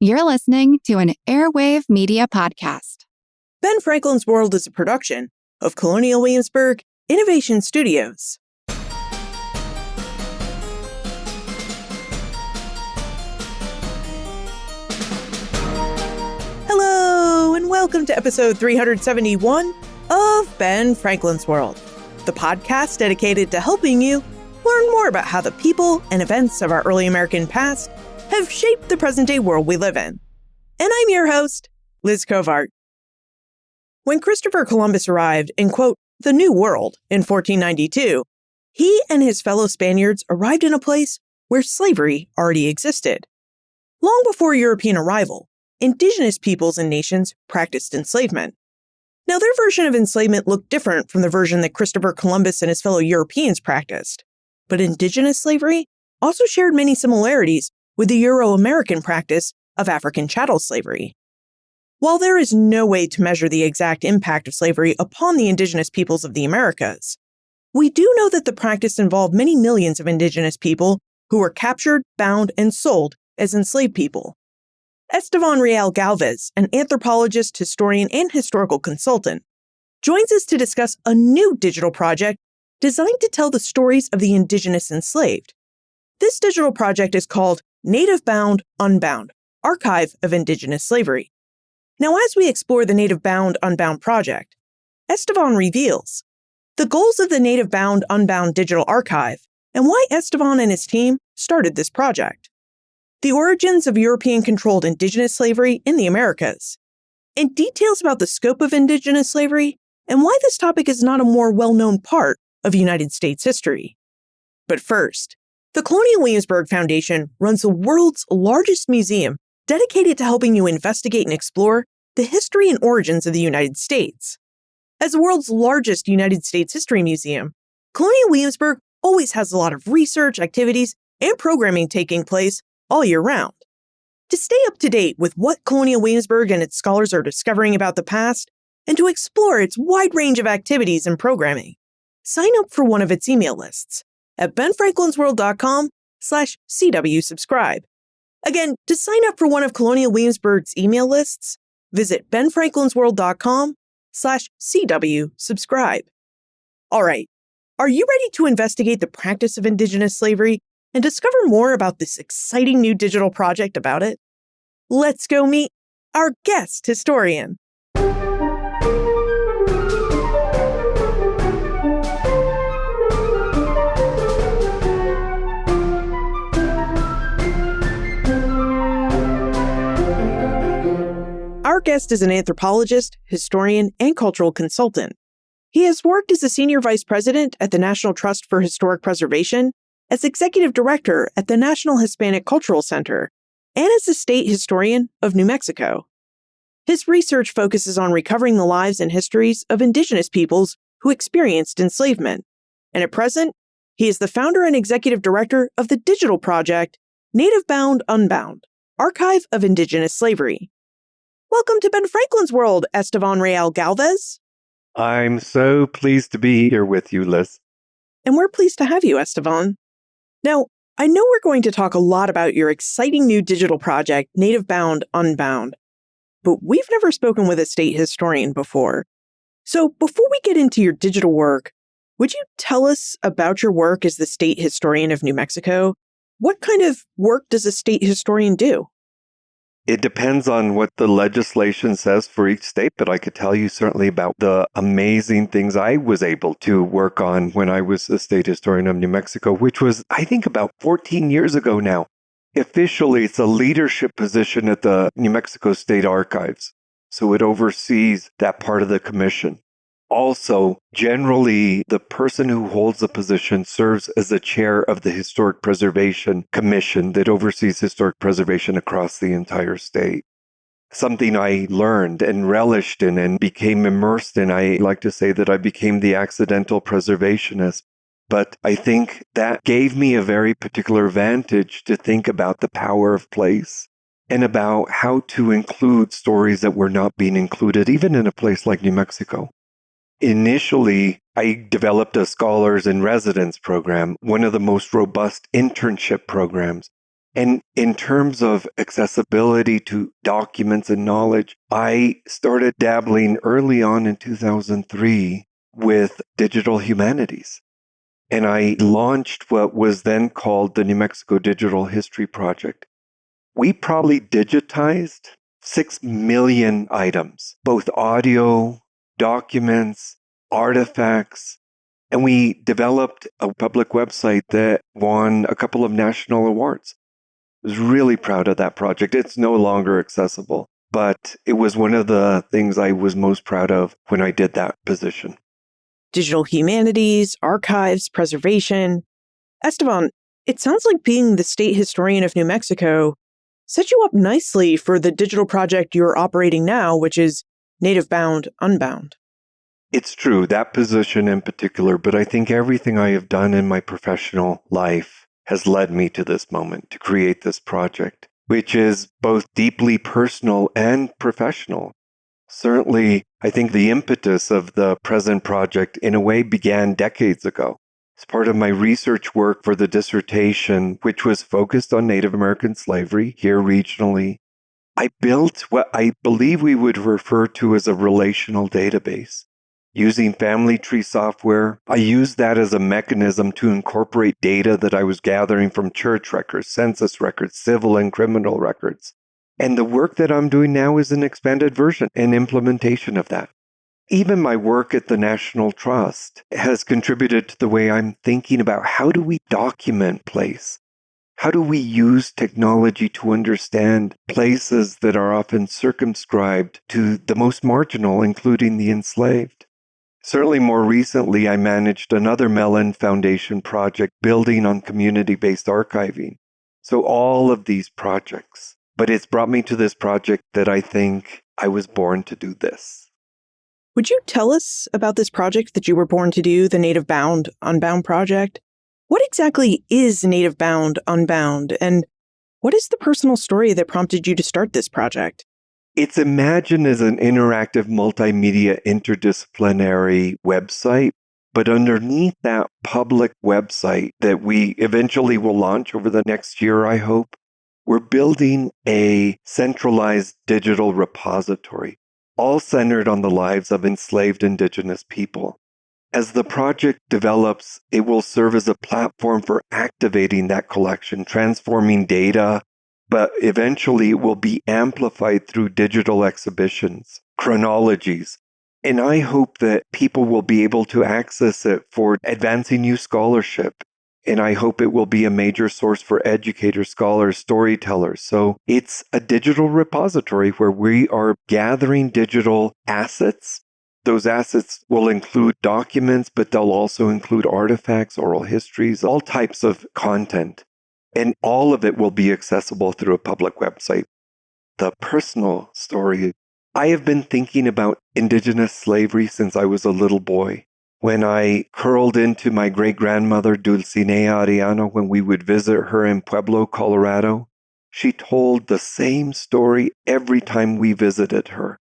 You're listening to an Airwave Media Podcast. Ben Franklin's World is a production of Colonial Williamsburg Innovation Studios. Hello, and welcome to episode 371 of Ben Franklin's World, the podcast dedicated to helping you learn more about how the people and events of our early American past have shaped the present-day world we live in. And I'm your host, Liz Covart. When Christopher Columbus arrived in, quote, the New World in 1492, he and his fellow Spaniards arrived in a place where slavery already existed. Long before European arrival, indigenous peoples and nations practiced enslavement. Now, their version of enslavement looked different from the version that Christopher Columbus and his fellow Europeans practiced, but indigenous slavery also shared many similarities with the Euro-American practice of African Chattel Slavery. While there is no way to measure the exact impact of slavery upon the indigenous peoples of the Americas, we do know that the practice involved many millions of indigenous people who were captured, bound, and sold as enslaved people. Estevan Real Galvez, an anthropologist, historian, and historical consultant, joins us to discuss a new digital project designed to tell the stories of the indigenous enslaved. This digital project is called Native Bound, Unbound, Archive of Indigenous Slavery. Now, as we explore the Native Bound, Unbound project, Estevan reveals the goals of the Native Bound, Unbound digital archive and why Estevan and his team started this project, the origins of European-controlled indigenous slavery in the Americas, and details about the scope of indigenous slavery and why this topic is not a more well-known part of United States history. But first, the Colonial Williamsburg Foundation runs the world's largest museum dedicated to helping you investigate and explore the history and origins of the United States. As the world's largest United States history museum, Colonial Williamsburg always has a lot of research, activities, and programming taking place all year round. To stay up to date with what Colonial Williamsburg and its scholars are discovering about the past, and to explore its wide range of activities and programming, sign up for one of its email lists at benfranklinsworld.com/CW subscribe. Again, to sign up for one of Colonial Williamsburg's email lists, visit benfranklinsworld.com/CW subscribe. All right, are you ready to investigate the practice of indigenous slavery and discover more about this exciting new digital project about it? Let's go meet our guest historian. Our guest is an anthropologist, historian, and cultural consultant. He has worked as a senior vice president at the National Trust for Historic Preservation, as executive director at the National Hispanic Cultural Center, and as a state historian of New Mexico. His research focuses on recovering the lives and histories of indigenous peoples who experienced enslavement. And at present, he is the founder and executive director of the digital project Native Bound, Unbound, Archive of Indigenous Slavery. Welcome to Ben Franklin's World, Estevan Real Galvez. I'm so pleased to be here with you, Liz. And we're pleased to have you, Estevan. Now, I know we're going to talk a lot about your exciting new digital project, Native Bound, Unbound, but we've never spoken with a state historian before. So before we get into your digital work, would you tell us about your work as the state historian of New Mexico? What kind of work does a state historian do? It depends on what the legislation says for each state, but I could tell you certainly about the amazing things I was able to work on when I was the state historian of New Mexico, which was, I think, about 14 years ago now. Officially, it's a leadership position at the New Mexico State Archives, so it oversees that part of the commission. Also, generally, the person who holds the position serves as the chair of the Historic Preservation Commission that oversees historic preservation across the entire state. Something I learned and relished in and became immersed in. I like to say that I became the accidental preservationist. But I think that gave me a very particular vantage to think about the power of place and about how to include stories that were not being included, even in a place like New Mexico. Initially, I developed a scholars in residence program, one of the most robust internship programs And in terms of accessibility to documents and knowledge, I started dabbling early on in 2003 with digital humanities. And I launched what was then called the New Mexico Digital History Project. We probably digitized 6 million items, both audio, documents, artifacts, and we developed a public website that won a couple of national awards. I was really proud of that project. It's no longer accessible, but it was one of the things I was most proud of when I did that position. Digital humanities, archives, preservation. Esteban, it sounds like being the state historian of New Mexico set you up nicely for the digital project you're operating now, which is Native Bound, Unbound. It's true, that position in particular, but I think everything I have done in my professional life has led me to this moment to create this project, which is both deeply personal and professional. Certainly, I think the impetus of the present project in a way began decades ago. As part of my research work for the dissertation, which was focused on Native American slavery here regionally, I built what I believe we would refer to as a relational database. Using family tree software, I used that as a mechanism to incorporate data that I was gathering from church records, census records, civil and criminal records. And the work that I'm doing now is an expanded version and implementation of that. Even my work at the National Trust has contributed to the way I'm thinking about how do we document place? How do we use technology to understand places that are often circumscribed to the most marginal, including the enslaved? Certainly more recently, I managed another Mellon Foundation project building on community-based archiving. So all of these projects, but it's brought me to this project that I think I was born to do this. Would you tell us about this project that you were born to do, the Native Bound, Unbound project? What exactly is Native Bound, Unbound, and what is the personal story that prompted you to start this project? It's imagined as an interactive multimedia interdisciplinary website, but underneath that public website that we eventually will launch over the next year, I hope, we're building a centralized digital repository, all centered on the lives of enslaved Indigenous people. As the project develops, it will serve as a platform for activating that collection, transforming data, but eventually it will be amplified through digital exhibitions, chronologies. And I hope that people will be able to access it for advancing new scholarship. And I hope it will be a major source for educators, scholars, storytellers. So it's a digital repository where we are gathering digital assets. Those assets will include documents, but they'll also include artifacts, oral histories, all types of content. And all of it will be accessible through a public website. The personal story. I have been thinking about Indigenous slavery since I was a little boy. When I curled into my great-grandmother, Dulcinea Ariano, when we would visit her in Pueblo, Colorado, she told the same story every time we visited her.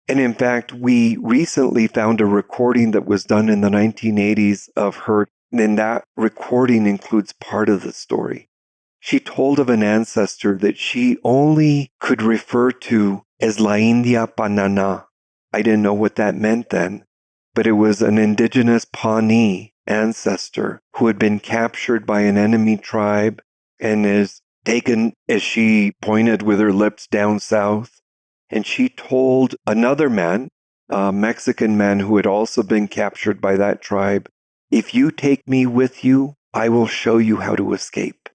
And in fact, we recently found a recording that was done in the 1980s of her, and that recording includes part of the story. She told of an ancestor that she only could refer to as La India Panana. I didn't know what that meant then, but it was an Indigenous Pawnee ancestor who had been captured by an enemy tribe and is taken, as she pointed with her lips, down south. And she told another man, a Mexican man who had also been captured by that tribe, if you take me with you, I will show you how to escape.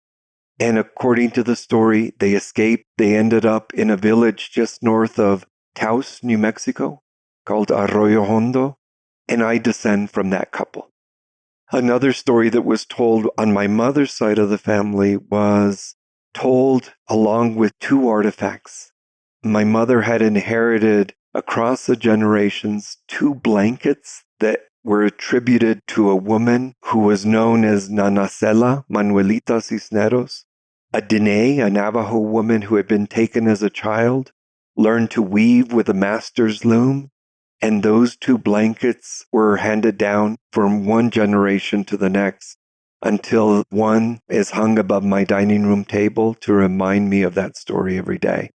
And according to the story, they escaped. They ended up in a village just north of Taos, New Mexico, called Arroyo Hondo. And I descend from that couple. Another story that was told on my mother's side of the family was told along with two artifacts. My mother had inherited across the generations two blankets that were attributed to a woman who was known as Nanacela Manuelita Cisneros, a Diné, a Navajo woman who had been taken as a child, learned to weave with a master's loom, and those two blankets were handed down from one generation to the next. until one is hung above my dining room table to remind me of that story every day.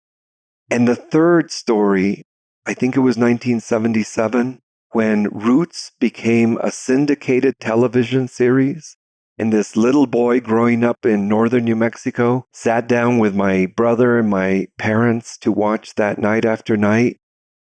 And the third story, I think it was 1977, when Roots became a syndicated television series. And this little boy growing up in northern New Mexico sat down with my brother and my parents to watch that night after night,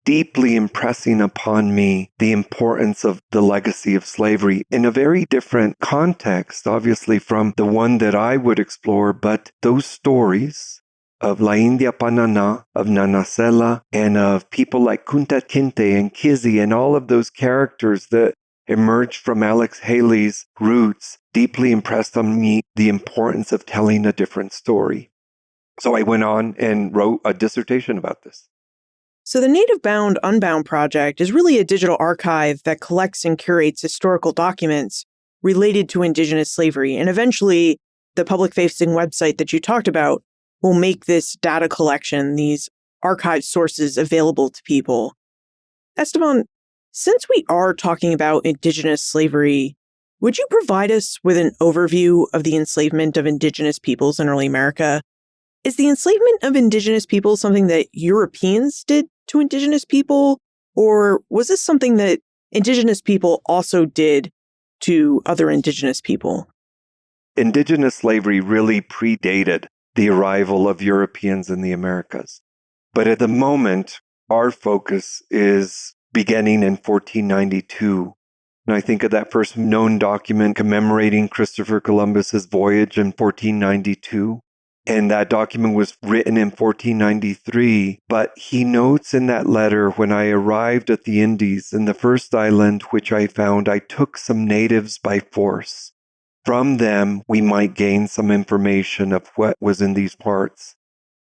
deeply impressing upon me the importance of the legacy of slavery in a very different context, obviously, from the one that I would explore. But those stories of La India Panana, of Nanacela, and of people like Kunta Kinte and Kizzy and all of those characters that emerged from Alex Haley's Roots deeply impressed on me the importance of telling a different story. So I went on and wrote a dissertation about this. So the Native Bound Unbound Project is really a digital archive that collects and curates historical documents related to Indigenous slavery. And eventually, the public-facing website that you talked about will make this data collection, these archive sources, available to people. Esteban, since we are talking about Indigenous slavery, would you provide us with an overview of the enslavement of Indigenous peoples in early America? Is the enslavement of Indigenous people something that Europeans did to Indigenous people, or was this something that Indigenous people also did to other Indigenous people? Indigenous slavery really predated the arrival of Europeans in the Americas. But at the moment, our focus is beginning in 1492. And I think of that first known document commemorating Christopher Columbus's voyage in 1492. And that document was written in 1493. But he notes in that letter, when I arrived at the Indies, in the first island which I found, I took some natives by force. From them, we might gain some information of what was in these parts.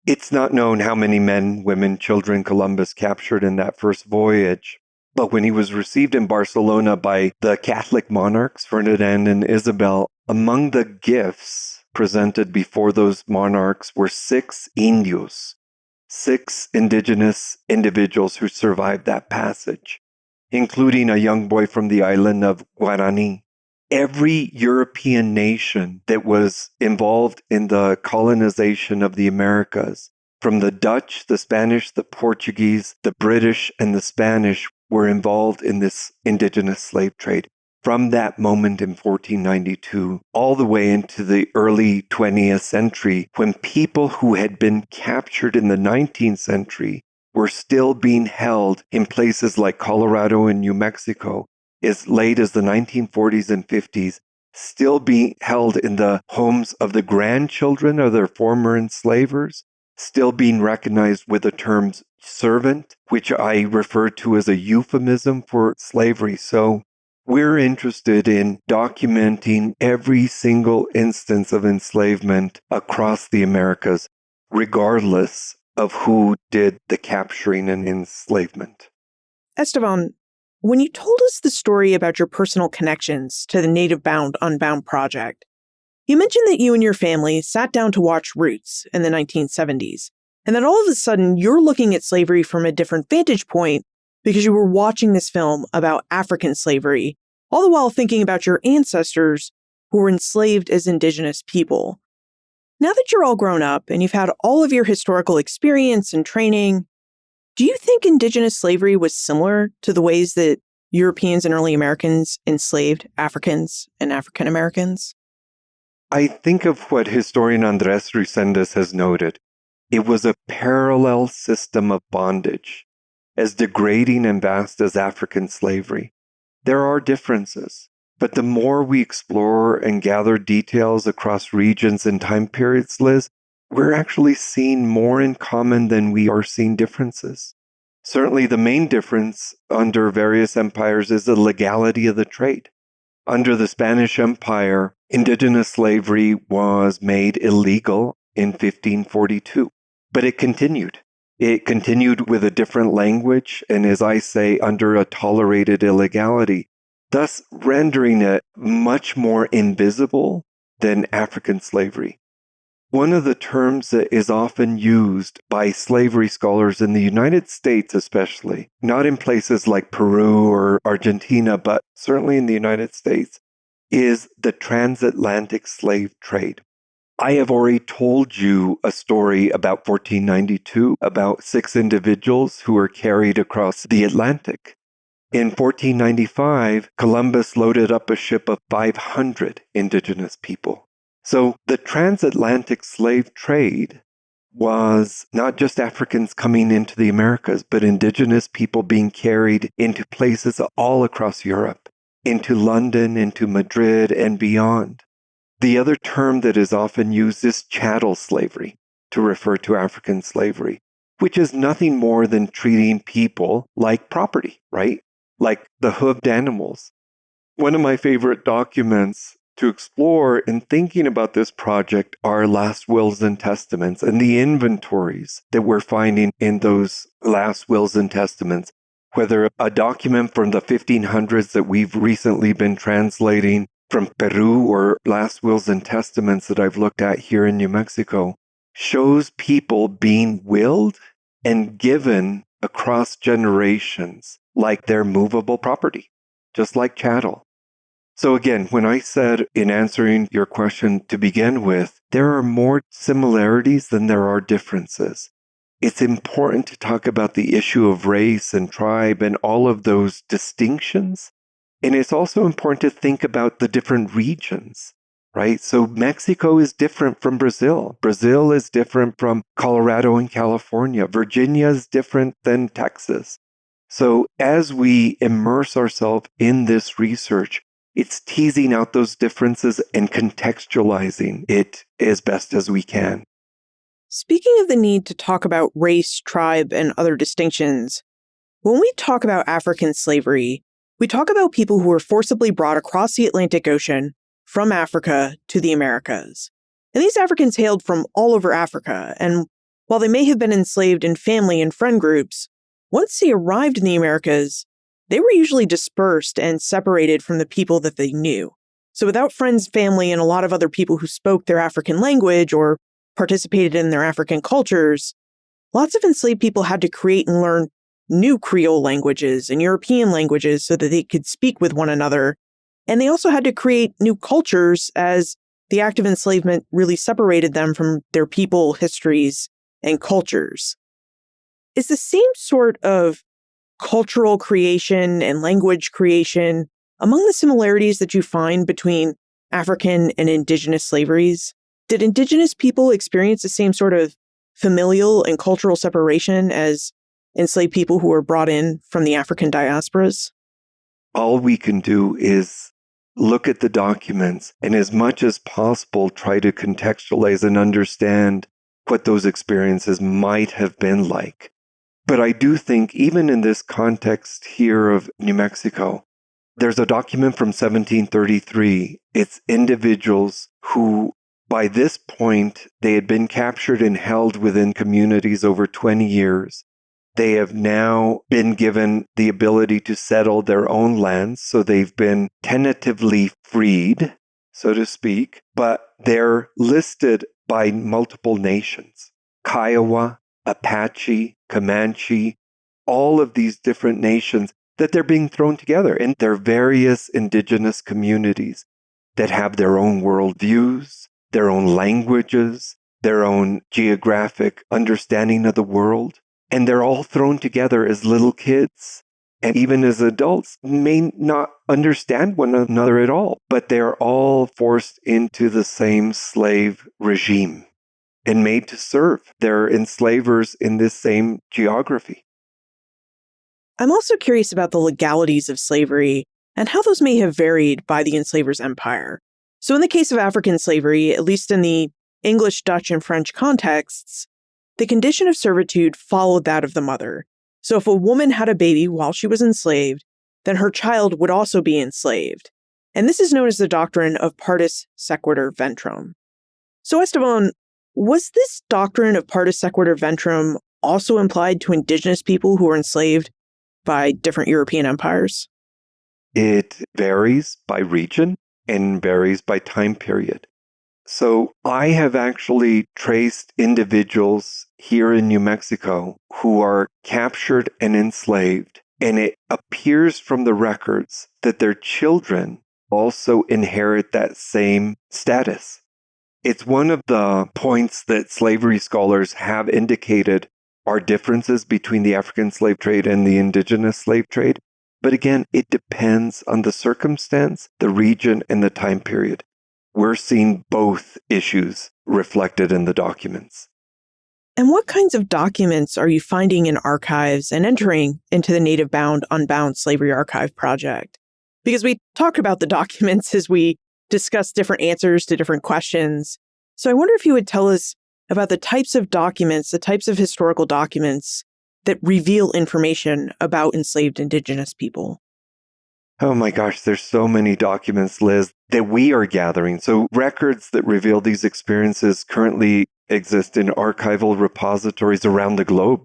It's not known how many men, women, children Columbus captured in that first voyage. But when he was received in Barcelona by the Catholic monarchs, Ferdinand and Isabel, among the gifts presented before those monarchs were 6 indios, 6 indigenous individuals who survived that passage, including a young boy from the island of Guarani. Every European nation that was involved in the colonization of the Americas, from the Dutch, the Spanish, the Portuguese, the British, and the Spanish, were involved in this indigenous slave trade. From that moment in 1492, all the way into the early 20th century, when people who had been captured in the 19th century were still being held in places like Colorado and New Mexico, as late as the 1940s and 50s, still being held in the homes of the grandchildren of their former enslavers, still being recognized with the terms servant, which I refer to as a euphemism for slavery. So we're interested in documenting every single instance of enslavement across the Americas, regardless of who did the capturing and enslavement. Esteban, when you told us the story about your personal connections to the Native Bound Unbound Project, you mentioned that you and your family sat down to watch Roots in the 1970s, and that all of a sudden you're looking at slavery from a different vantage point because you were watching this film about African slavery, all the while thinking about your ancestors who were enslaved as Indigenous people. Now that you're all grown up and you've had all of your historical experience and training, do you think Indigenous slavery was similar to the ways that Europeans and early Americans enslaved Africans and African Americans? I think of what historian Andrés Reséndez has noted. It was a parallel system of bondage, as degrading and vast as African slavery. There are differences, but the more we explore and gather details across regions and time periods, Liz, we're actually seeing more in common than we are seeing differences. Certainly the main difference under various empires is the legality of the trade. Under the Spanish Empire, indigenous slavery was made illegal in 1542, but it continued. It continued with a different language and, as I say, under a tolerated illegality, thus rendering it much more invisible than African slavery. One of the terms that is often used by slavery scholars in the United States especially, not in places like Peru or Argentina, but certainly in the United States, is the transatlantic slave trade. I have already told you a story about 1492, about 6 individuals who were carried across the Atlantic. In 1495, Columbus loaded up a ship of 500 indigenous people. So the transatlantic slave trade was not just Africans coming into the Americas, but indigenous people being carried into places all across Europe, into London, into Madrid, and beyond. The other term that is often used is chattel slavery to refer to African slavery, which is nothing more than treating people like property, right? Like the hoofed animals. One of my favorite documents to explore in thinking about this project are last wills and testaments and the inventories that we're finding in those last wills and testaments, whether a document from the 1500s that we've recently been translating from Peru or last wills and testaments that I've looked at here in New Mexico, shows people being willed and given across generations like they're movable property, just like chattel. So again, when I said in answering your question to begin with, there are more similarities than there are differences. It's important to talk about the issue of race and tribe and all of those distinctions. And it's also important to think about the different regions, right? So Mexico is different from Brazil. Brazil is different from Colorado and California. Virginia is different than Texas. So as we immerse ourselves in this research, it's teasing out those differences and contextualizing it as best as we can. Speaking of the need to talk about race, tribe, and other distinctions, when we talk about African slavery, we talk about people who were forcibly brought across the Atlantic Ocean from Africa to the Americas. And these Africans hailed from all over Africa, and while they may have been enslaved in family and friend groups, once they arrived in the Americas, they were usually dispersed and separated from the people that they knew. So without friends, family, and a lot of other people who spoke their African language or participated in their African cultures, lots of enslaved people had to create and learn new Creole languages and European languages so that they could speak with one another. And they also had to create new cultures as the act of enslavement really separated them from their people, histories, and cultures. Is the same sort of cultural creation and language creation among the similarities that you find between African and indigenous slaveries? Did indigenous people experience the same sort of familial and cultural separation as enslaved people who were brought in from the African diasporas? All we can do is look at the documents and as much as possible try to contextualize and understand what those experiences might have been like. But I do think even in this context here of New Mexico, there's a document from 1733. It's individuals who, by this point, they had been captured and held within communities over 20 years. They have now been given the ability to settle their own lands, so they've been tentatively freed, so to speak, but they're listed by multiple nations. Kiowa, Apache, Comanche, all of these different nations that they're being thrown together in their various indigenous communities that have their own worldviews, their own languages, their own geographic understanding of the world. And they're all thrown together as little kids. And even as adults, may not understand one another at all. But they're all forced into the same slave regime and made to serve. They're enslavers in this same geography. I'm also curious about the legalities of slavery and how those may have varied by the enslaver's empire. So in the case of African slavery, at least in the English, Dutch, and French contexts, the condition of servitude followed that of the mother. So if a woman had a baby while she was enslaved, then her child would also be enslaved. And this is known as the doctrine of partus sequitur ventrum. So Esteban, was this doctrine of partus sequitur ventrum also implied to indigenous people who were enslaved by different European empires? It varies by region and varies by time period. So I have actually traced individuals here in New Mexico who are captured and enslaved, and it appears from the records that their children also inherit that same status. It's one of the points that slavery scholars have indicated are differences between the African slave trade and the indigenous slave trade. But again, it depends on the circumstance, the region, and the time period. We're seeing both issues reflected in the documents. And what kinds of documents are you finding in archives and entering into the Native Bound Unbound Slavery Archive project? Because we talked about the documents as we discussed different answers to different questions. So I wonder if you would tell us about the types of documents, the types of historical documents that reveal information about enslaved Indigenous people. Oh my gosh, there's so many documents, Liz, that we are gathering. So records that reveal these experiences currently exist in archival repositories around the globe.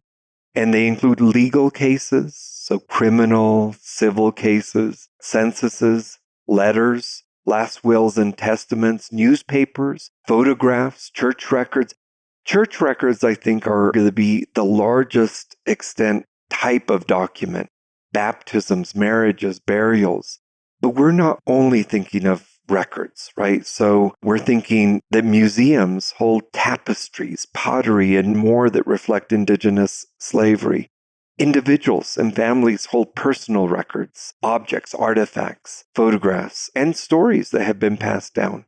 And they include legal cases, so criminal, civil cases, censuses, letters, last wills and testaments, newspapers, photographs, church records. Church records, I think, are going to be the largest extent type of document. Baptisms, marriages, burials. But we're not only thinking of records, right? So we're thinking that museums hold tapestries, pottery, and more that reflect Indigenous slavery. Individuals and families hold personal records, objects, artifacts, photographs, and stories that have been passed down.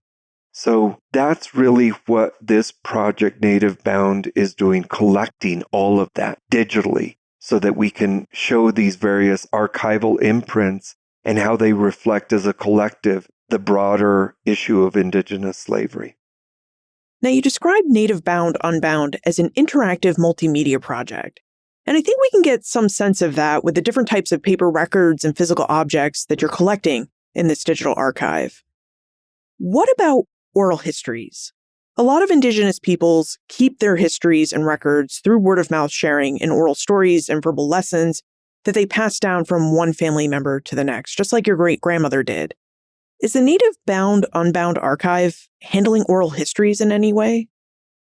So that's really what this project Native Bound is doing, collecting all of that digitally so that we can show these various archival imprints and how they reflect as a collective the broader issue of Indigenous slavery. Now, you described Native Bound Unbound as an interactive multimedia project. And I think we can get some sense of that with the different types of paper records and physical objects that you're collecting in this digital archive. What about oral histories? A lot of Indigenous peoples keep their histories and records through word-of-mouth sharing in oral stories and verbal lessons that they pass down from one family member to the next, just like your great-grandmother did. Is the Native Bound Unbound archive handling oral histories in any way?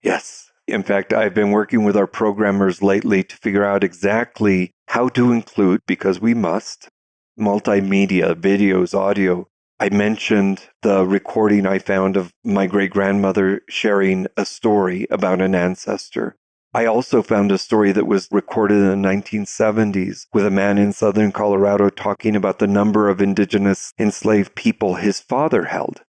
Yes. In fact, I've been working with our programmers lately to figure out exactly how to include, because we must, multimedia, videos, audio. I mentioned the recording I found of my great-grandmother sharing a story about an ancestor. I also found a story that was recorded in the 1970s with a man in southern Colorado talking about the number of Indigenous enslaved people his father held.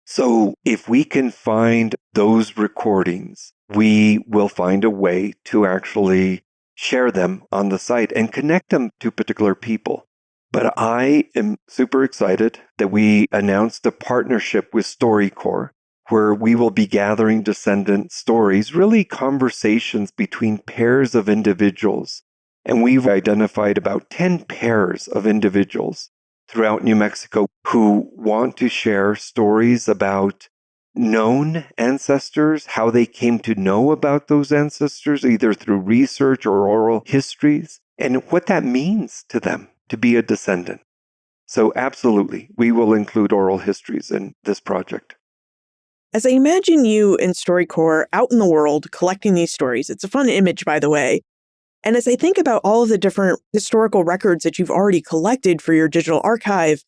So if we can find those recordings, we will find a way to actually share them on the site and connect them to particular people. But I am super excited that we announced a partnership with StoryCorps, where we will be gathering descendant stories, really conversations between pairs of individuals. And we've identified about 10 pairs of individuals throughout New Mexico who want to share stories about known ancestors, how they came to know about those ancestors, either through research or oral histories, and what that means to them to be a descendant. So absolutely, we will include oral histories in this project. As I imagine you and StoryCorps out in the world collecting these stories, it's a fun image, by the way. And as I think about all of the different historical records that you've already collected for your digital archive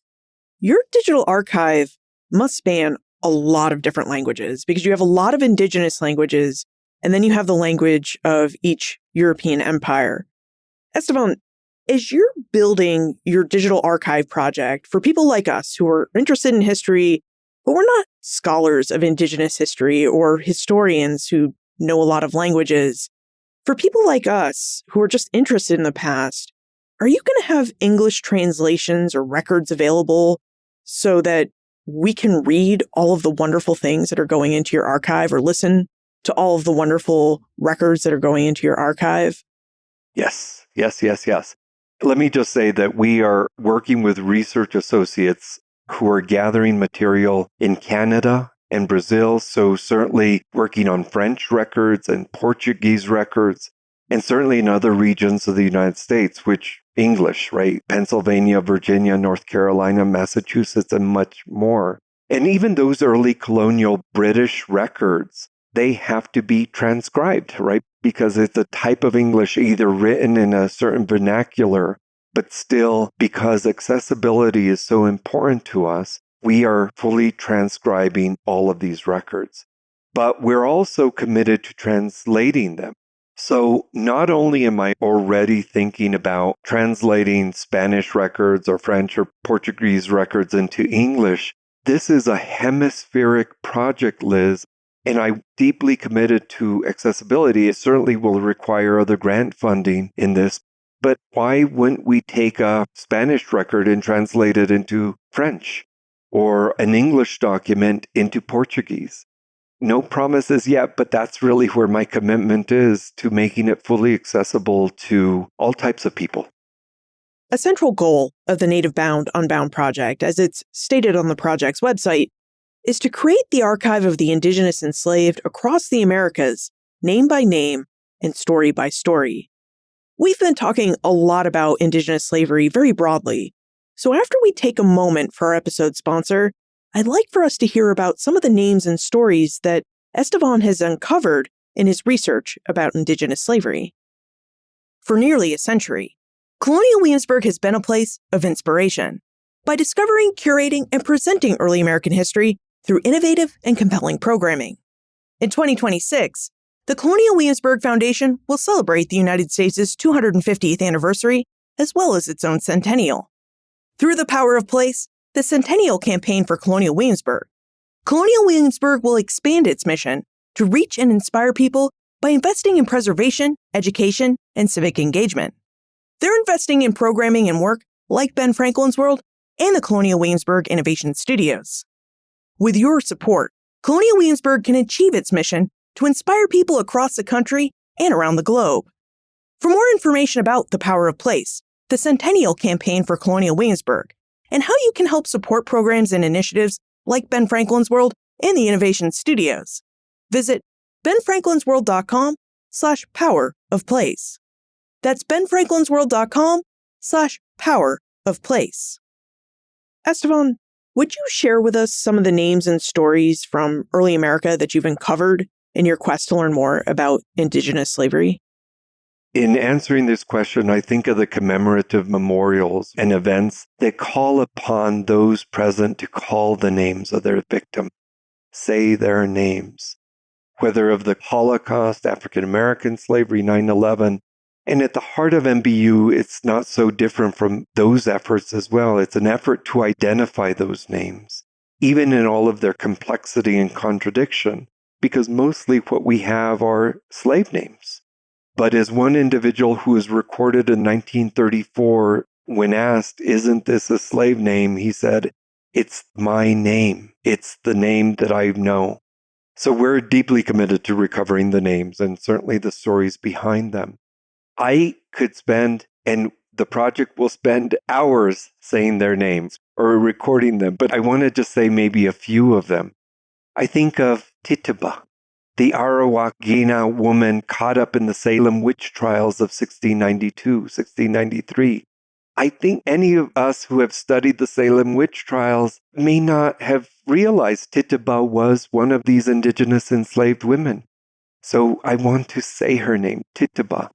must span a lot of different languages because you have a lot of Indigenous languages, and then you have the language of each European empire. Esteban, as you're building your digital archive project for people like us who are interested in history, but we're not scholars of Indigenous history or historians who know a lot of languages, for people like us who are just interested in the past, are you going to have English translations or records available so that we can read all of the wonderful things that are going into your archive or listen to all of the wonderful records that are going into your archive? Yes. Let me just say that we are working with research associates who are gathering material in Canada and Brazil, so certainly working on French records and Portuguese records, and certainly in other regions of the United States, which English, right? Pennsylvania, Virginia, North Carolina, Massachusetts, and much more. And even those early colonial British records, they have to be transcribed, right? Because it's a type of English either written in a certain vernacular, but still, because accessibility is so important to us, we are fully transcribing all of these records. But we're also committed to translating them. So not only am I already thinking about translating Spanish records or French or Portuguese records into English, this is a hemispheric project, Liz, and I'm deeply committed to accessibility. It certainly will require other grant funding in this, but why wouldn't we take a Spanish record and translate it into French or an English document into Portuguese? No promises yet, but that's really where my commitment is, to making it fully accessible to all types of people. A central goal of the Native Bound Unbound project, as it's stated on the project's website, is to create the archive of the Indigenous enslaved across the Americas, name by name and story by story. We've been talking a lot about Indigenous slavery very broadly, so after we take a moment for our episode sponsor, I'd like for us to hear about some of the names and stories that Esteban has uncovered in his research about Indigenous slavery. For nearly a century, Colonial Williamsburg has been a place of inspiration by discovering, curating, and presenting early American history through innovative and compelling programming. In 2026, the Colonial Williamsburg Foundation will celebrate the United States' 250th anniversary as well as its own centennial. Through the Power of Place, the Centennial Campaign for Colonial Williamsburg, Colonial Williamsburg will expand its mission to reach and inspire people by investing in preservation, education, and civic engagement. They're investing in programming and work like Ben Franklin's World and the Colonial Williamsburg Innovation Studios. With your support, Colonial Williamsburg can achieve its mission to inspire people across the country and around the globe. For more information about the Power of Place, the Centennial Campaign for Colonial Williamsburg, and how you can help support programs and initiatives like Ben Franklin's World and the Innovation Studios, visit benfranklinsworld.com/power of place. That's benfranklinsworld.com/power of place. Esteban, would you share with us some of the names and stories from early America that you've uncovered in your quest to learn more about Indigenous slavery? In answering this question, I think of the commemorative memorials and events that call upon those present to call the names of their victim, say their names, whether of the Holocaust, African American slavery, 9/11. And at the heart of MBU, it's not so different from those efforts as well. It's an effort to identify those names, even in all of their complexity and contradiction, because mostly what we have are slave names. But as one individual who was recorded in 1934, when asked, "Isn't this a slave name?" he said, "It's my name. It's the name that I know." So we're deeply committed to recovering the names and certainly the stories behind them. I could spend, and the project will spend, hours saying their names or recording them, but I want to just say maybe a few of them. I think of Tituba, the Arawakina woman caught up in the Salem witch trials of 1692, 1693. I think any of us who have studied the Salem witch trials may not have realized Tituba was one of these Indigenous enslaved women. So I want to say her name, Tituba.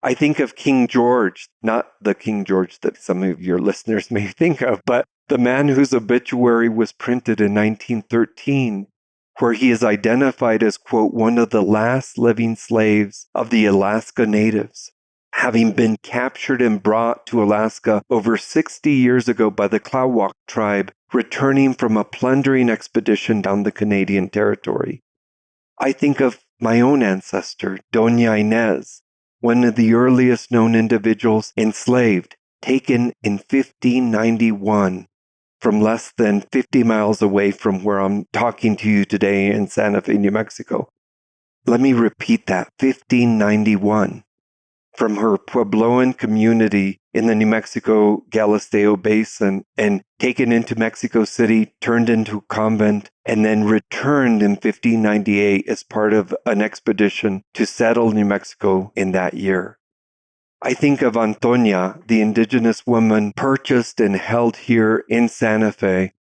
I think of King George, not the King George that some of your listeners may think of, but the man whose obituary was printed in 1913, where he is identified as, quote, one of the last living slaves of the Alaska Natives, having been captured and brought to Alaska over 60 years ago by the Klawak tribe, returning from a plundering expedition down the Canadian territory. I think of my own ancestor, Doña Inez, one of the earliest known individuals enslaved, taken in 1591 from less than 50 miles away from where I'm talking to you today in Santa Fe, New Mexico. Let me repeat that, 1591. From her Puebloan community in the New Mexico Galisteo Basin and taken into Mexico City, turned into a convent, and then returned in 1598 as part of an expedition to settle New Mexico in that year. I think of Antonia, the indigenous woman purchased and held here in Santa Fe,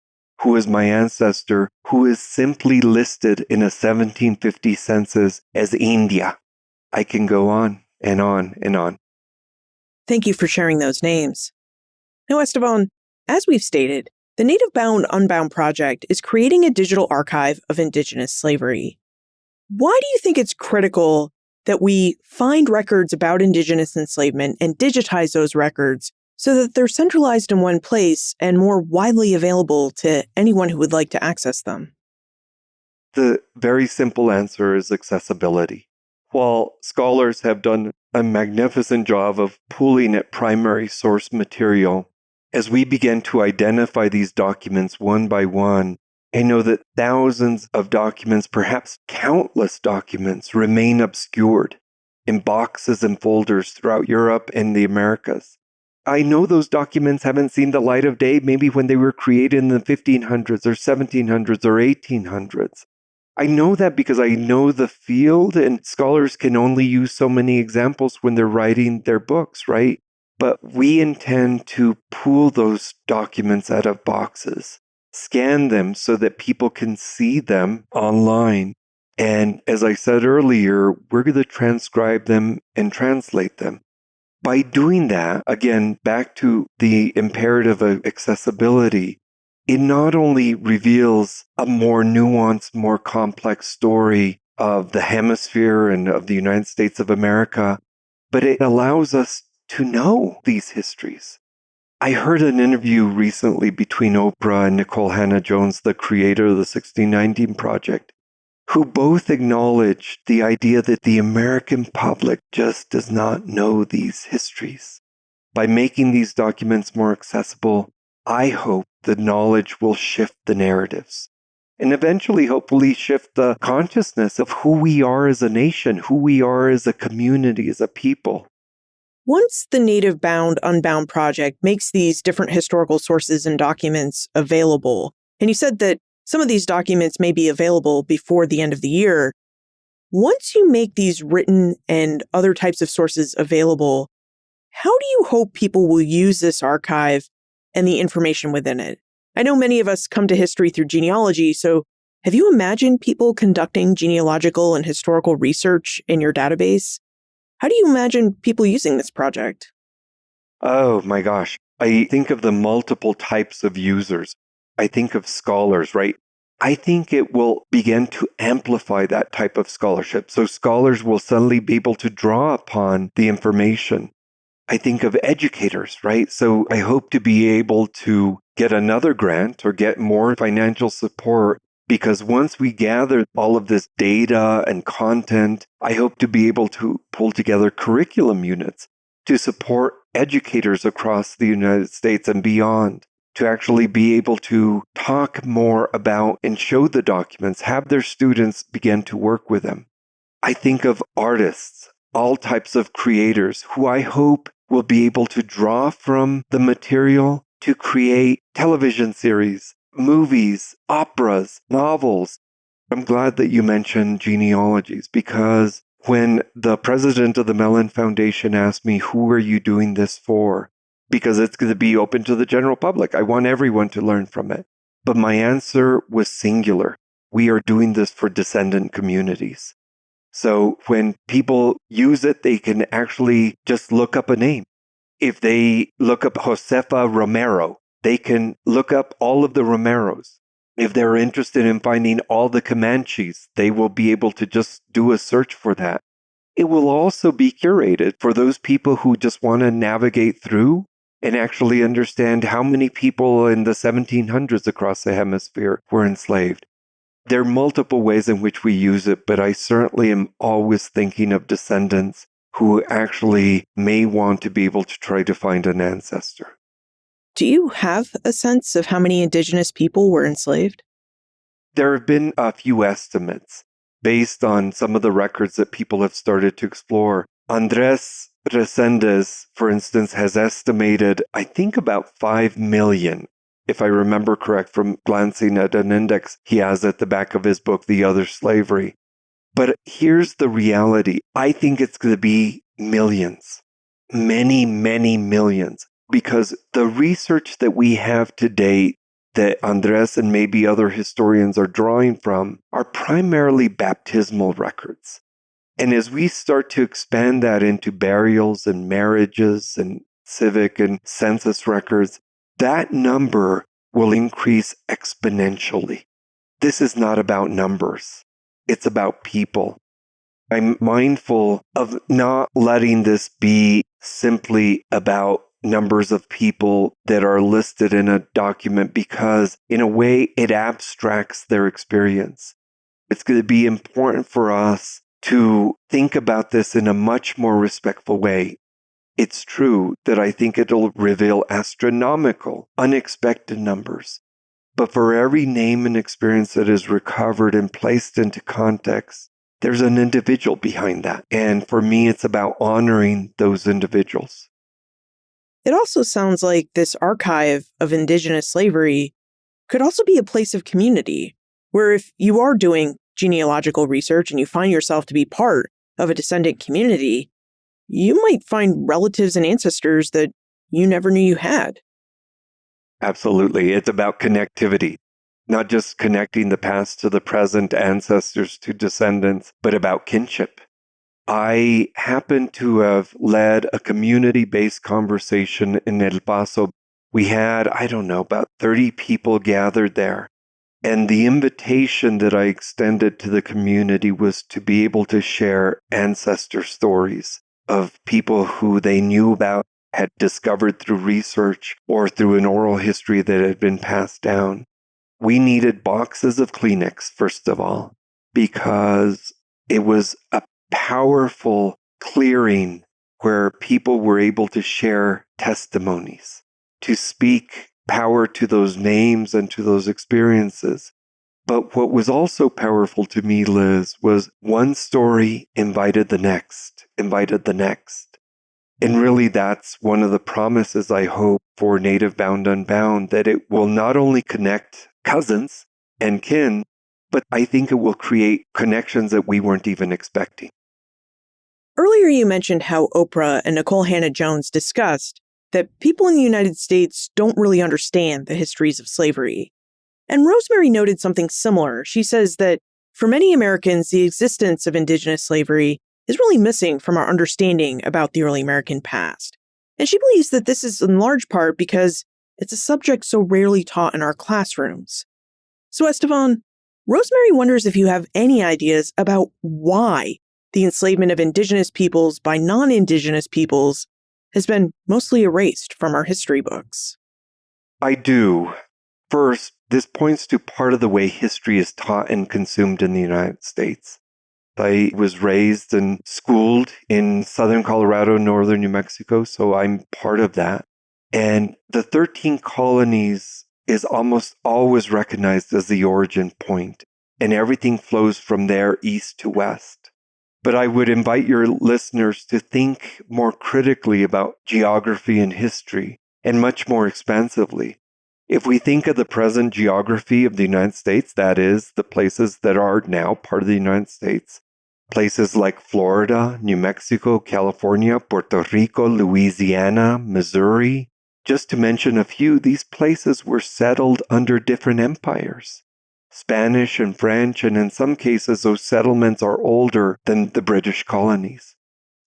who is my ancestor, who is simply listed in a 1750 census as India. I can go on and on and on. Thank you for sharing those names. Now, Esteban, as we've stated, The Native Bound Unbound Project is creating a digital archive of Indigenous slavery. Why do you think it's critical that we find records about Indigenous enslavement and digitize those records so that they're centralized in one place and more widely available to anyone who would like to access them? The very simple answer is accessibility. While scholars have done a magnificent job of pooling at primary source material, as we begin to identify these documents one by one, I know that thousands of documents, perhaps countless documents, remain obscured in boxes and folders throughout Europe and the Americas. I know those documents haven't seen the light of day maybe when they were created in the 1500s or 1700s or 1800s. I know that because I know the field, and scholars can only use so many examples when they're writing their books, right? But we intend to pool those documents out of boxes, scan them so that people can see them online. And as I said earlier, we're going to transcribe them and translate them. By doing that, again, back to the imperative of accessibility, it not only reveals a more nuanced, more complex story of the hemisphere and of the United States of America, but it allows us to know these histories. I heard an interview recently between Oprah and Nicole Hannah-Jones, the creator of the 1619 Project, who both acknowledged the idea that the American public just does not know these histories. By making these documents more accessible, I hope the knowledge will shift the narratives and eventually, hopefully, shift the consciousness of who we are as a nation, who we are as a community, as a people. Once the Native Bound Unbound Project makes these different historical sources and documents available, and you said that some of these documents may be available before the end of the year, once you make these written and other types of sources available, how do you hope people will use this archive and the information within it? I know many of us come to history through genealogy, so have you imagined people conducting genealogical and historical research in your database? How do you imagine people using this project? Oh my gosh. I think of the multiple types of users. I think of scholars, right? I think it will begin to amplify that type of scholarship. So scholars will suddenly be able to draw upon the information. I think of educators, right? So I hope to be able to get another grant or get more financial support, because once we gather all of this data and content, I hope to be able to pull together curriculum units to support educators across the United States and beyond, to actually be able to talk more about and show the documents, have their students begin to work with them. I think of artists, all types of creators who I hope will be able to draw from the material to create television series, movies, operas, novels. I'm glad that you mentioned genealogies, because when the president of the Mellon Foundation asked me, who are you doing this for? Because it's going to be open to the general public. I want everyone to learn from it. But my answer was singular. We are doing this for descendant communities. So when people use it, they can actually just look up a name. If they look up Josefa Romero, they can look up all of the Romeros. If they're interested in finding all the Comanches, they will be able to just do a search for that. It will also be curated for those people who just want to navigate through and actually understand how many people in the 1700s across the hemisphere were enslaved. There are multiple ways in which we use it, but I certainly am always thinking of descendants who actually may want to be able to try to find an ancestor. Do you have a sense of how many Indigenous people were enslaved? There have been a few estimates based on some of the records that people have started to explore. Andres Resendez, for instance, has estimated, I think, about 5 million. If I remember correct from glancing at an index he has at the back of his book, The Other Slavery. But here's the reality. I think it's going to be millions. Many, many millions. Because the research that we have to date, that Andres and maybe other historians are drawing from, are primarily baptismal records. And as we start to expand that into burials and marriages and civic and census records, that number will increase exponentially. This is not about numbers. It's about people. I'm mindful of not letting this be simply about numbers of people that are listed in a document because, in a way, it abstracts their experience. It's going to be important for us to think about this in a much more respectful way. It's true that I think it'll reveal astronomical, unexpected numbers. But for every name and experience that is recovered and placed into context, there's an individual behind that. And for me, it's about honoring those individuals. It also sounds like this archive of Indigenous slavery could also be a place of community, where if you are doing genealogical research and you find yourself to be part of a descendant community, you might find relatives and ancestors that you never knew you had. Absolutely. It's about connectivity, not just connecting the past to the present, ancestors to descendants, but about kinship. I happen to have led a community-based conversation in El Paso. We had, about 30 people gathered there. And the invitation that I extended to the community was to be able to share ancestor stories of people who they knew about, had discovered through research or through an oral history that had been passed down. We needed boxes of Kleenex, first of all, because it was a powerful clearing where people were able to share testimonies, to speak power to those names and to those experiences. But what was also powerful to me, Liz, was one story invited the next. And really, that's one of the promises I hope for Native Bound Unbound, that it will not only connect cousins and kin, but I think it will create connections that we weren't even expecting. Earlier, you mentioned how Oprah and Nicole Hannah-Jones discussed that people in the United States don't really understand the histories of slavery. And Rosemary noted something similar. She says that for many Americans, the existence of Indigenous slavery is really missing from our understanding about the early American past. And she believes that this is in large part because it's a subject so rarely taught in our classrooms. So, Esteban, Rosemary wonders if you have any ideas about why the enslavement of Indigenous peoples by non-Indigenous peoples has been mostly erased from our history books. I do. First, this points to part of the way history is taught and consumed in the United States. I was raised and schooled in southern Colorado, northern New Mexico, so I'm part of that. And the 13 colonies is almost always recognized as the origin point, and everything flows from there east to west. But I would invite your listeners to think more critically about geography and history, and much more expansively. If we think of the present geography of the United States, that is, the places that are now part of the United States, places like Florida, New Mexico, California, Puerto Rico, Louisiana, Missouri, just to mention a few, these places were settled under different empires. Spanish and French, and in some cases, those settlements are older than the British colonies.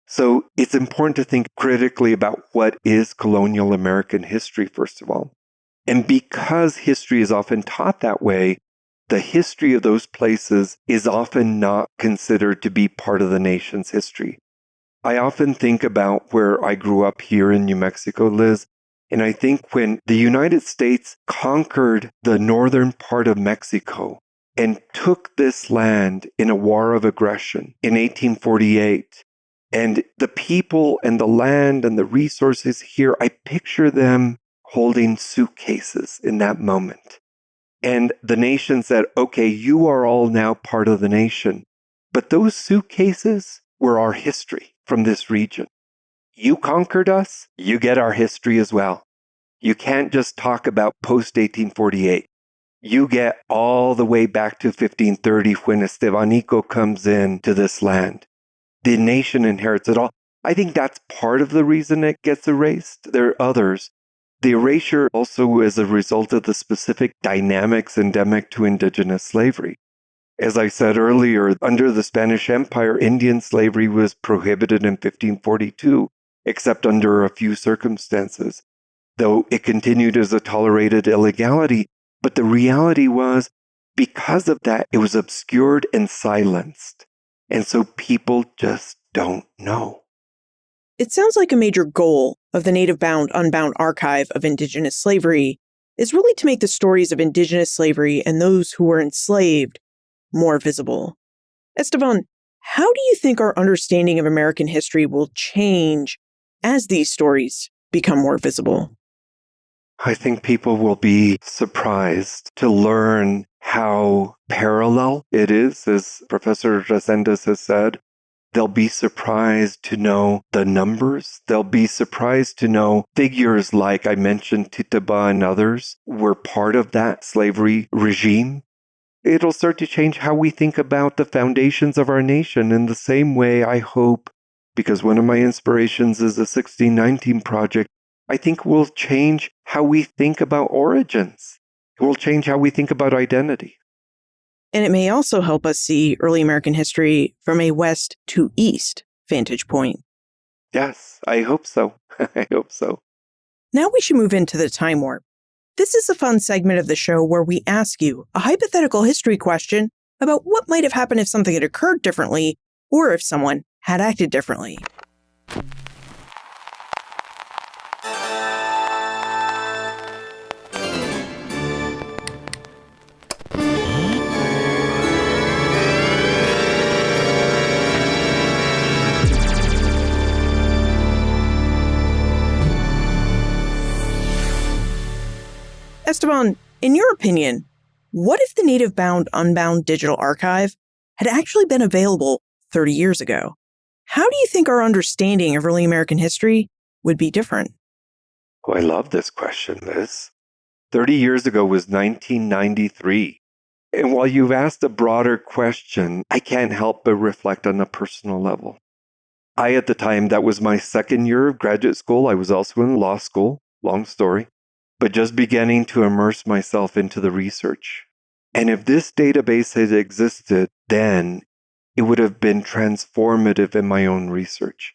So it's important to think critically about what is colonial American history, first of all. And because history is often taught that way, the history of those places is often not considered to be part of the nation's history. I often think about where I grew up here in New Mexico, Liz, and I think when the United States conquered the northern part of Mexico and took this land in a war of aggression in 1848, and the people and the land and the resources here, I picture them holding suitcases in that moment. And the nation said, okay, you are all now part of the nation. But those suitcases were our history from this region. You conquered us, you get our history as well. You can't just talk about post-1848. You get all the way back to 1530 when Estevanico comes in to this land. The nation inherits it all. I think that's part of the reason it gets erased. There are others. The erasure also is a result of the specific dynamics endemic to Indigenous slavery. As I said earlier, under the Spanish Empire, Indian slavery was prohibited in 1542, except under a few circumstances. though it continued as a tolerated illegality. But the reality was, because of that, it was obscured and silenced. And so people just don't know. It sounds like a major goal of the Native Bound Unbound Archive of Indigenous Slavery is really to make the stories of Indigenous slavery and those who were enslaved more visible. Esteban, how do you think our understanding of American history will change as these stories become more visible? I think people will be surprised to learn how parallel it is, as Professor Resendes has said. They'll be surprised to know the numbers. They'll be surprised to know figures like I mentioned, Tituba and others were part of that slavery regime. It'll start to change how we think about the foundations of our nation in the same way, I hope, because one of my inspirations is the 1619 Project. I think will change how we think about origins. It will change how we think about identity. And it may also help us see early American history from a west to east vantage point. Yes, I hope so. I hope so. Now we should move into the time warp. This is a fun segment of the show where we ask you a hypothetical history question about what might have happened if something had occurred differently or if someone had acted differently. Esteban, in your opinion, what if the Native Bound Unbound Digital Archive had actually been available 30 years ago? How do you think our understanding of early American history would be different? Oh, I love this question, Liz. 30 years ago was 1993. And while you've asked a broader question, I can't help but reflect on a personal level. At the time, that was my second year of graduate school. I was also in law school, long story, but just beginning to immerse myself into the research. And if this database had existed then, it would have been transformative in my own research.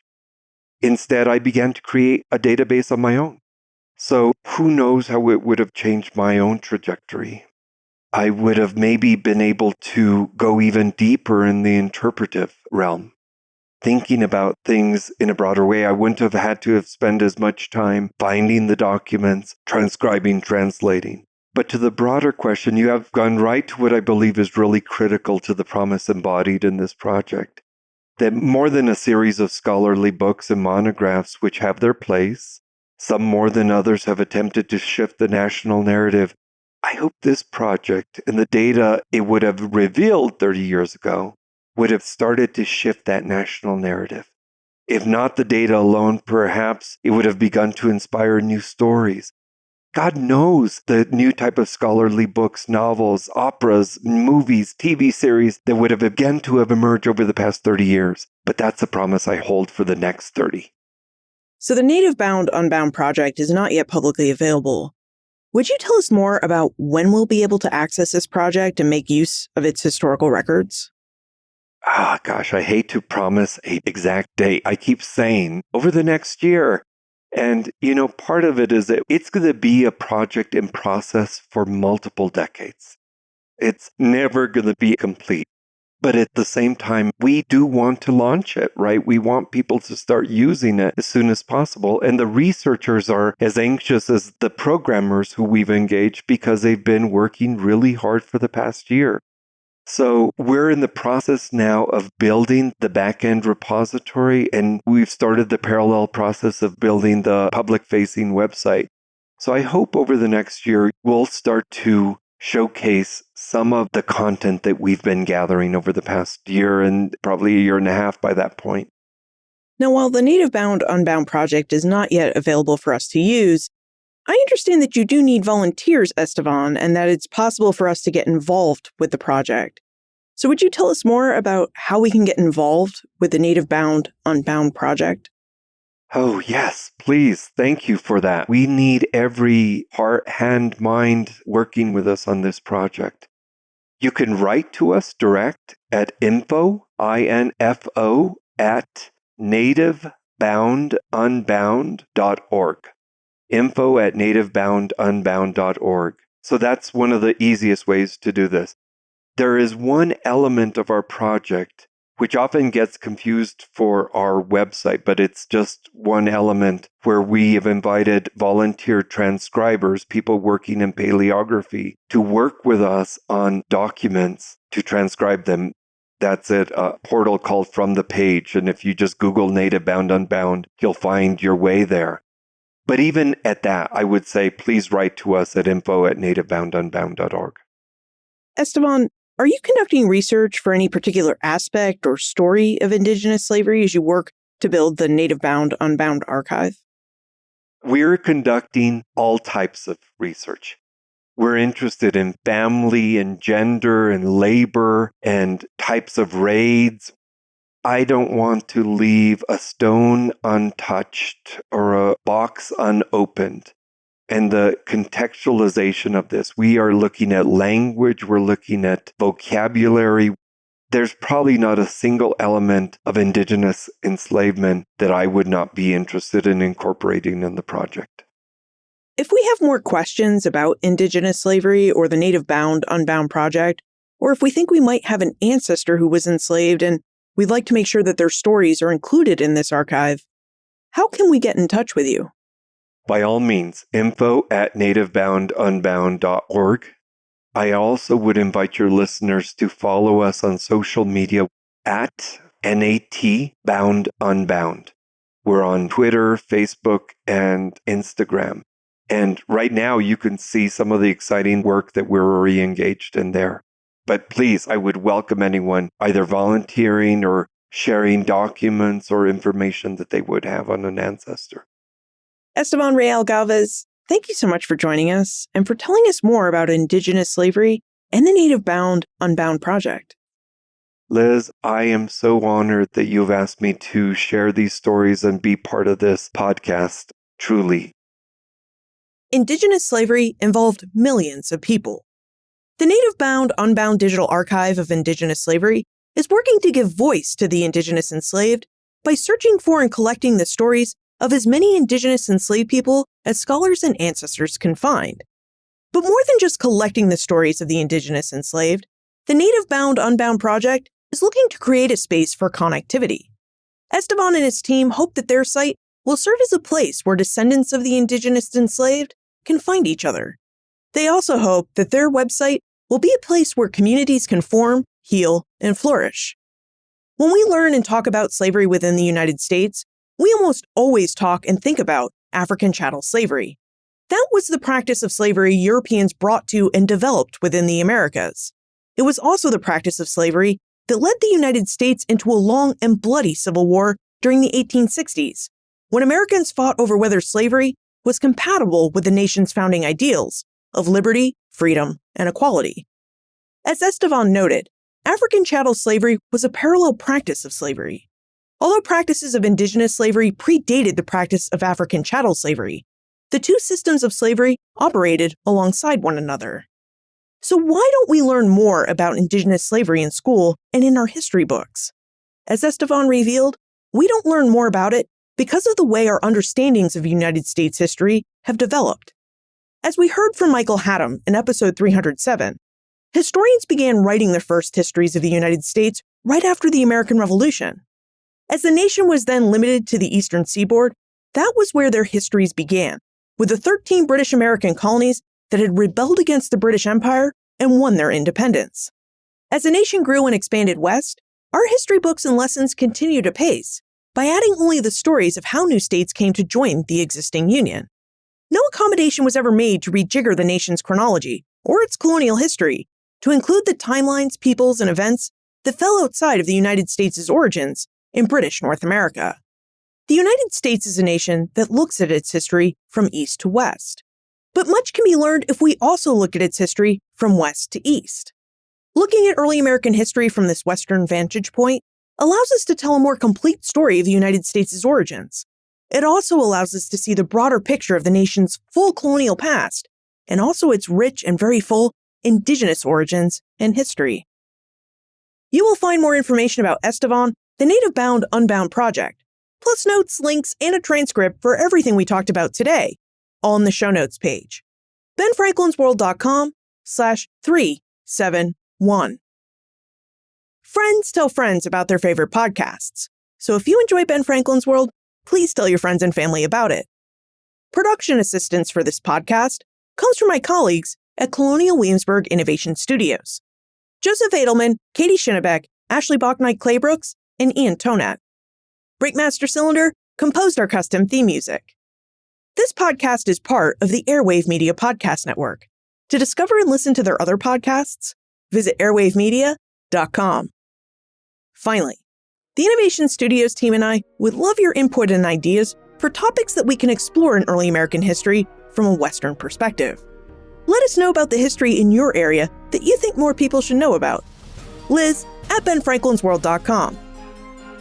Instead, I began to create a database of my own. So who knows how it would have changed my own trajectory. I would have maybe been able to go even deeper in the interpretive realm. Thinking about things in a broader way, I wouldn't have had to have spent as much time finding the documents, transcribing, translating. But to the broader question, you have gone right to what I believe is really critical to the promise embodied in this project. That more than a series of scholarly books and monographs which have their place, some more than others have attempted to shift the national narrative. I hope this project and the data it would have revealed 30 years ago would have started to shift that national narrative. If not the data alone, perhaps it would have begun to inspire new stories. God knows the new type of scholarly books, novels, operas, movies, TV series that would have begun to have emerged over the past 30 years. But that's a promise I hold for the next 30. So the Native Bound Unbound project is not yet publicly available. Would you tell us more about when we'll be able to access this project and make use of its historical records? Gosh, I hate to promise an exact date. I keep saying over the next year. And, part of it is that it's going to be a project in process for multiple decades. It's never going to be complete. But at the same time, we do want to launch it, right? We want people to start using it as soon as possible. And the researchers are as anxious as the programmers who we've engaged because they've been working really hard for the past year. So we're in the process now of building the back-end repository, and we've started the parallel process of building the public-facing website. So I hope over the next year, we'll start to showcase some of the content that we've been gathering over the past year and probably a year and a half by that point. Now, while the Native Bound Unbound project is not yet available for us to use, I understand that you do need volunteers, Esteban, and that it's possible for us to get involved with the project. So would you tell us more about how we can get involved with the Native Bound Unbound project? Oh, yes, please. Thank you for that. We need every heart, hand, mind working with us on this project. You can write to us direct at info, I-N-F-O, at nativeboundunbound.org. info@nativeboundunbound.org. So that's one of the easiest ways to do this. There is one element of our project which often gets confused for our website, but it's just one element where we have invited volunteer transcribers, people working in paleography, to work with us on documents to transcribe them. That's at a portal called From the Page. And if you just Google Native Bound Unbound, you'll find your way there. But even at that, I would say, please write to us at info@nativeboundunbound.org. Esteban, are you conducting research for any particular aspect or story of Indigenous slavery as you work to build the Native Bound Unbound archive? We're conducting all types of research. We're interested in family and gender and labor and types of raids. I don't want to leave a stone untouched or a box unopened. And the contextualization of this, we are looking at language, we're looking at vocabulary. There's probably not a single element of Indigenous enslavement that I would not be interested in incorporating in the project. If we have more questions about Indigenous slavery or the Native Bound Unbound project, or if we think we might have an ancestor who was enslaved and we'd like to make sure that their stories are included in this archive, how can we get in touch with you? By all means, info@nativeboundunbound.org. I also would invite your listeners to follow us on social media at NAT Bound Unbound. We're on Twitter, Facebook, and Instagram. And right now you can see some of the exciting work that we're already engaged in there. But please, I would welcome anyone either volunteering or sharing documents or information that they would have on an ancestor. Esteban Real Galvez, thank you so much for joining us and for telling us more about Indigenous slavery and the Native Bound Unbound project. Liz, I am so honored that you've asked me to share these stories and be part of this podcast, truly. Indigenous slavery involved millions of people. The Native Bound Unbound Digital Archive of Indigenous Slavery is working to give voice to the Indigenous enslaved by searching for and collecting the stories of as many Indigenous enslaved people as scholars and ancestors can find. But more than just collecting the stories of the Indigenous enslaved, the Native Bound Unbound project is looking to create a space for connectivity. Esteban and his team hope that their site will serve as a place where descendants of the Indigenous enslaved can find each other. They also hope that their website will be a place where communities can form, heal, and flourish. When we learn and talk about slavery within the United States, we almost always talk and think about African chattel slavery. That was the practice of slavery Europeans brought to and developed within the Americas. It was also the practice of slavery that led the United States into a long and bloody civil war during the 1860s, when Americans fought over whether slavery was compatible with the nation's founding ideals of liberty, freedom, and equality. As Esteban noted, African chattel slavery was a parallel practice of slavery. Although practices of Indigenous slavery predated the practice of African chattel slavery, the two systems of slavery operated alongside one another. So why don't we learn more about Indigenous slavery in school and in our history books? As Esteban revealed, we don't learn more about it because of the way our understandings of United States history have developed. As we heard from Michael Haddam in episode 307, historians began writing their first histories of the United States right after the American Revolution. As the nation was then limited to the eastern seaboard, that was where their histories began, with the 13 British American colonies that had rebelled against the British Empire and won their independence. As the nation grew and expanded west, our history books and lessons continued apace by adding only the stories of how new states came to join the existing union. No accommodation was ever made to rejigger the nation's chronology or its colonial history to include the timelines, peoples, and events that fell outside of the United States' origins in British North America. The United States is a nation that looks at its history from east to west. But much can be learned if we also look at its history from west to east. Looking at early American history from this Western vantage point allows us to tell a more complete story of the United States' origins. It also allows us to see the broader picture of the nation's full colonial past, and also its rich and very full Indigenous origins and history. You will find more information about Esteban, the Native Bound Unbound project, plus notes, links, and a transcript for everything we talked about today all in the show notes page. benfranklinsworld.com/371. Friends tell friends about their favorite podcasts. So if you enjoy Ben Franklin's World, please tell your friends and family about it. Production assistance for this podcast comes from my colleagues at Colonial Williamsburg Innovation Studios: Joseph Edelman, Katie Schinnebeck, Ashley Bachnight-Claybrooks, and Ian Tonat. Breakmaster Cylinder composed our custom theme music. This podcast is part of the Airwave Media Podcast Network. To discover and listen to their other podcasts, visit airwavemedia.com. Finally, the Innovation Studios team and I would love your input and ideas for topics that we can explore in early American history from a Western perspective. Let us know about the history in your area that you think more people should know about. Liz at benfranklinsworld.com.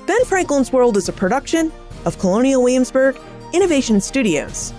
Ben Franklin's World is a production of Colonial Williamsburg Innovation Studios.